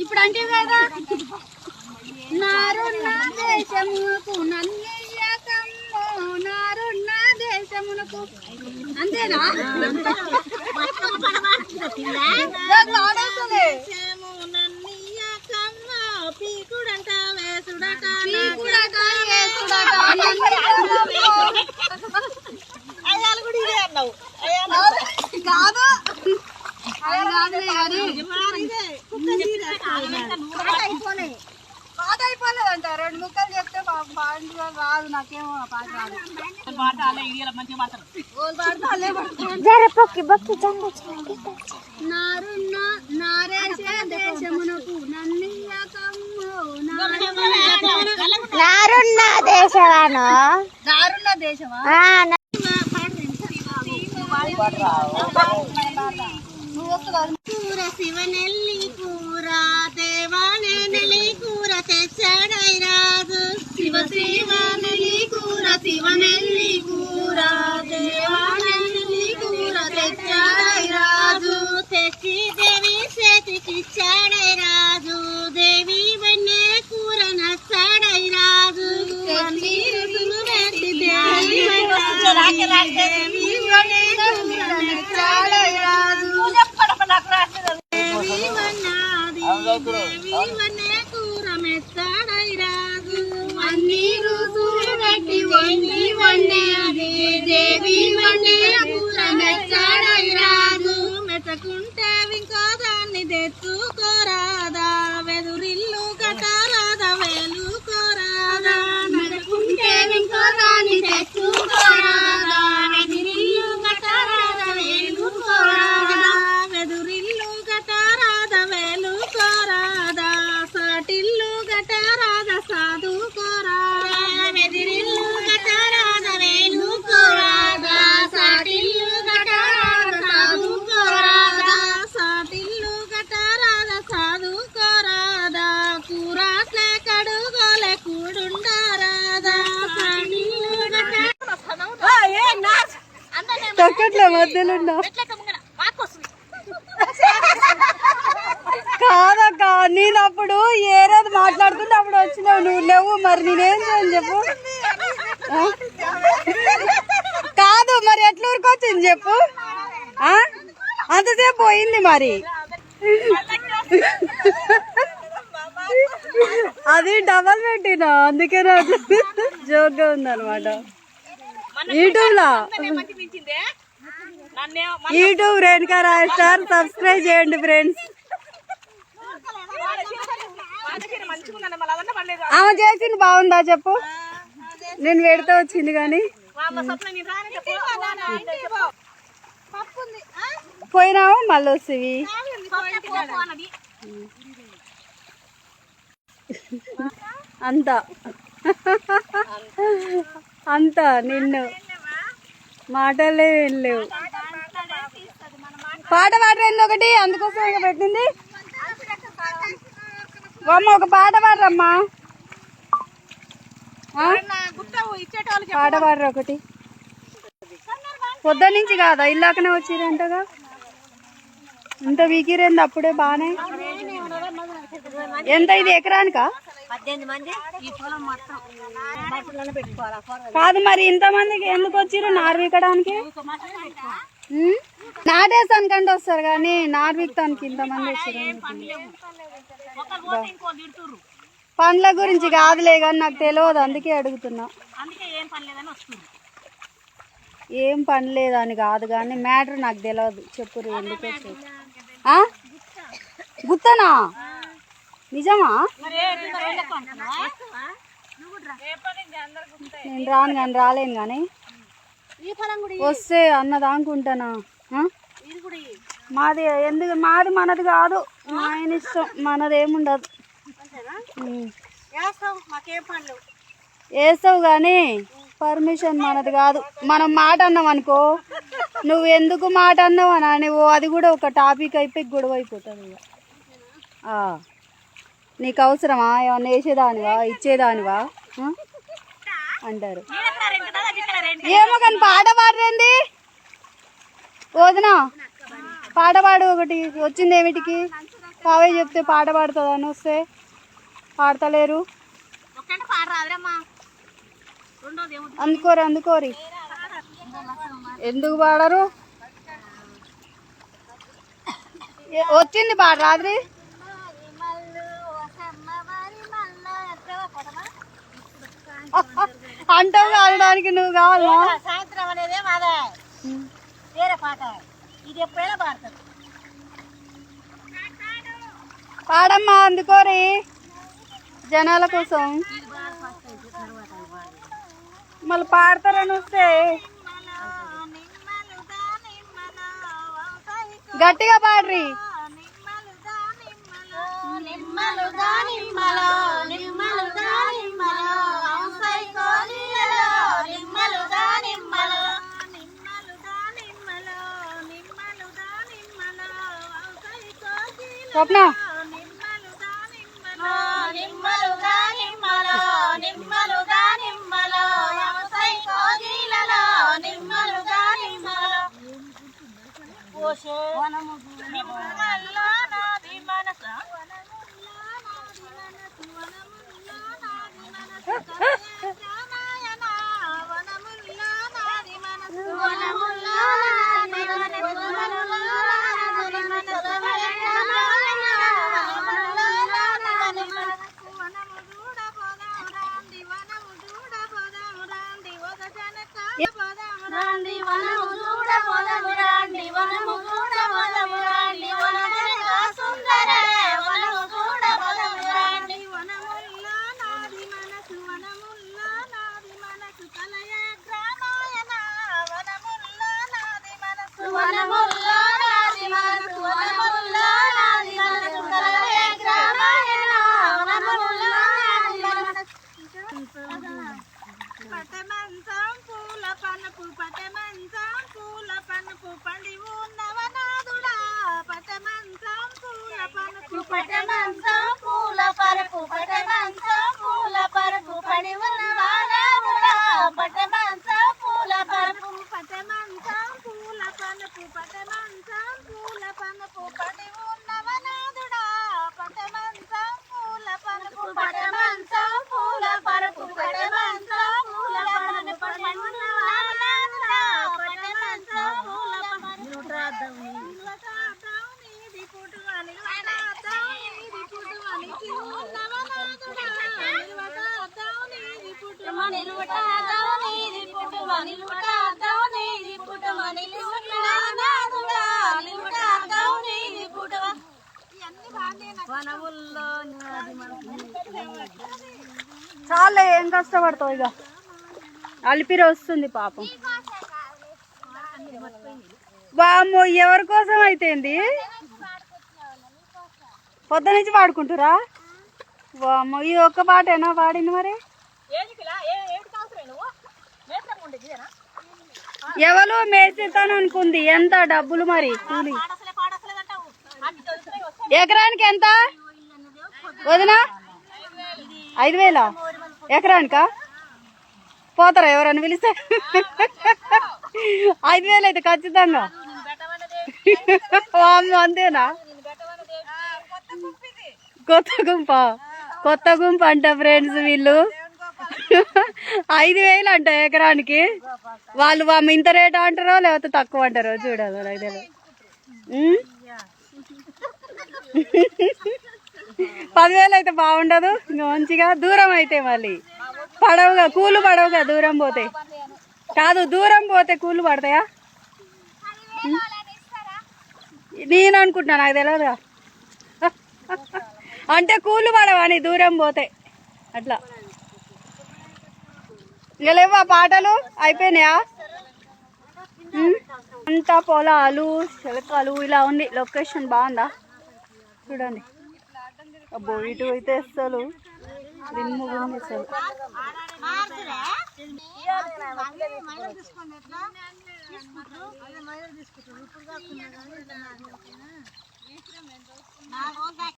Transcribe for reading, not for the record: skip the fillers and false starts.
ఇప్పుడు అంటే కదా నారున్న దేశమునకు నన్నయ్యకమ్మో నారున్న దేశమునకు అంతేనా కాదు పాట అయిపోలేదంట 2 ముక్కలు చెప్తే పాట రాదు నాకేమో పాట రాదు నారున్న నారేసే దేశమునకు నన్నయ్యకమ్మో నారున్న దేశవాను నారున్న దేశమా కూర శివనెల్లి కూర దేవానెల్లి కూర తెచ్చాడై రాజు శివనెల్లి కూర శివనెల్లి కూర దేవానెల్లి కూర తెచ్చాడై రాజు తెచ్చి దేవి చేతికిచ్చాడై రాజు దేవి వన్నే కూర నచ్చాడై రాజు అన్ని రుసులు పెట్టి దేవి నచ్చాడై రాజు కూర మెచ్చాడై రాజు అన్ని రుసులు పెట్టి వండి వండేది దేవి వండే కూర మెచ్చాడై రాజు మెచ్చకుంటే ఇంకో దాన్ని తెచ్చుకోరాదా వెదురిల్లు కట్టారాదా వేలుకోరాదా మెచ్చకుంటే ఇంకో దాన్ని తెచ్చుకోరాదా వెదురిల్లు కట్టారాదా వేలుకోరాదా వెదురిల్లు కట్టారాదా వేలుకోరాదా సాటిల్లు కట్టారాదా సాధుకోరాదా వెదిరిల్లు కట్టారాదా వేలుకోరాదా సాటిల్లు కట్టారాదా సాధుకోరాదా సాటిల్లు కట్టారాదా సాధుకోరాదా కూరాట్లే కడుగోలే కూడుండారాదా సాటిల్లు తొక్కట్లే మధ్యలో కాదక్క నేను అప్పుడు ఏ రోజు మాట్లాడుతుంటే అప్పుడు వచ్చినావు నువ్వు లేవు మరి నేనేం చేయను చెప్పు కాదు మరి ఎట్లా ఊరికొచ్చింది చెప్పు అంతసేపు పోయింది మరి అది డబల్ పెట్టినా అందుకే నాకు జోక్గా ఉందన్నమాట YouTube Renuka Rai star subscribe చేయండి ఫ్రెండ్స్. ఆమె చేసింది బాగుందా చెప్పు నేను పెడితే వచ్చింది కానీ పోయినావు మళ్ళీ వస్తుంది అంతా అంతా నిన్ను మాటలే లేవు పాట పాడరండి ఒకటి అందుకోసం ఇక పెట్టింది అమ్మ ఒక పాట పాడరమ్మా పాట పాడరు ఒకటి పొద్దు నుంచి కాదా ఇల్లాకనే వచ్చిరంటగా ఇంత వీకిరేంది అప్పుడే బానే ఎంత ఇది ఎకరానికా కాదు మరి ఇంతమందికి ఎందుకు వచ్చిర్రు నారు వీకడానికి నాటేస్తానికంటే వస్తారు కానీ నారు వీకటానికి ఇంతమంది వచ్చారు పండ్ల గురించి కాదులే కానీ నాకు తెలియదు అందుకే అడుగుతున్నా ఏం పని లేదని కాదు కానీ మ్యాటర్ నాకు తెలియదు చెప్పురు ఎందుకు గుత్తనా నిజమా నేను రాను కానీ రాలేను కానీ వస్తే అన్నది అనుకుంటానా మాది ఎందుకు మాది మనది కాదు ఆయన ఇష్టం మనది ఏముండదు వేస్తావు కానీ పర్మిషన్ మనది కాదు మనం మాట అన్నాం అనుకో నువ్వు ఎందుకు మాట అన్నావు అని అది కూడా ఒక టాపిక్ అయిపోయి గొడవ అయిపోతుంది ఇక నీకు అవసరమా ఏమన్నా వేసేదానివా ఇచ్చేదానివా అంటారు ఏమో కానీ పాట పాడరేంది వదినా పాట పాడు ఒకటి వచ్చింది ఏమిటికి కావే చెప్తే పాట పాడుతుంది అని వస్తే పాడతలేరు. అందుకోరి ఎందుకు పాడరు? వచ్చింది పాట రాత్రి అంటావు ఆడడానికి నువ్వు కావాలా? సాయంత్రం అనేది మాదే వేరే పాట, ఇది ఎప్పుడైనా పాడతారు. పాడమ్మా అందుకోరి జనాల కోసం. మళ్ళీ పాడతారని వస్తే గట్టిగా పాడ్రి. స్వప్న చాలే, ఏం కష్టపడతావు ఇక. అలిపిరి వస్తుంది పాపం. వామ్మో, ఎవరి కోసం అయితేంది? పొద్దు నుంచి పాడుకుంటురా? వామ్మో, ఇది ఒక్క పాటేనా పాడింది? మరి ఎవరు మేస్తాను అనుకుంది. ఎంత డబ్బులు మరి కూలి? ఎకరానికి ఎంత వదినా? 5,000 ఎకరానికా? పోతారా ఎవరన్నా పిలిస్తే? 5,000 అయితే ఖచ్చితంగా. అంతేనా? కొత్త గుంపు అంట ఫ్రెండ్స్ వీళ్ళు. 5,000 అంట ఎకరానికి. వాళ్ళు ఇంత రేట్ అంటారో లేకపోతే తక్కువ అంటారో చూడాలి. నాకు తెలియదు. 10,000 అయితే బాగుండదు. ఇంకా మంచిగా దూరం అయితే మళ్ళీ పడవుగా, కూలు పడవుగా. దూరం పోతే కాదు, దూరం పోతే కూలు పడతాయా? నేను అనుకుంటున్నా, నాకు తెలియదుగా. అంటే కూలు పడవని దూరం పోతే అట్లా. ఇంకా లేవా పాటలు? అయిపోయినాయా? అంతా పొలాలు, చిలకలు ఇలా ఉంది. లొకేషన్ బాగుందా చూడండి. అబ్బో, ఇటు అయితే అసలు రిమ్ము గురించి అసలు.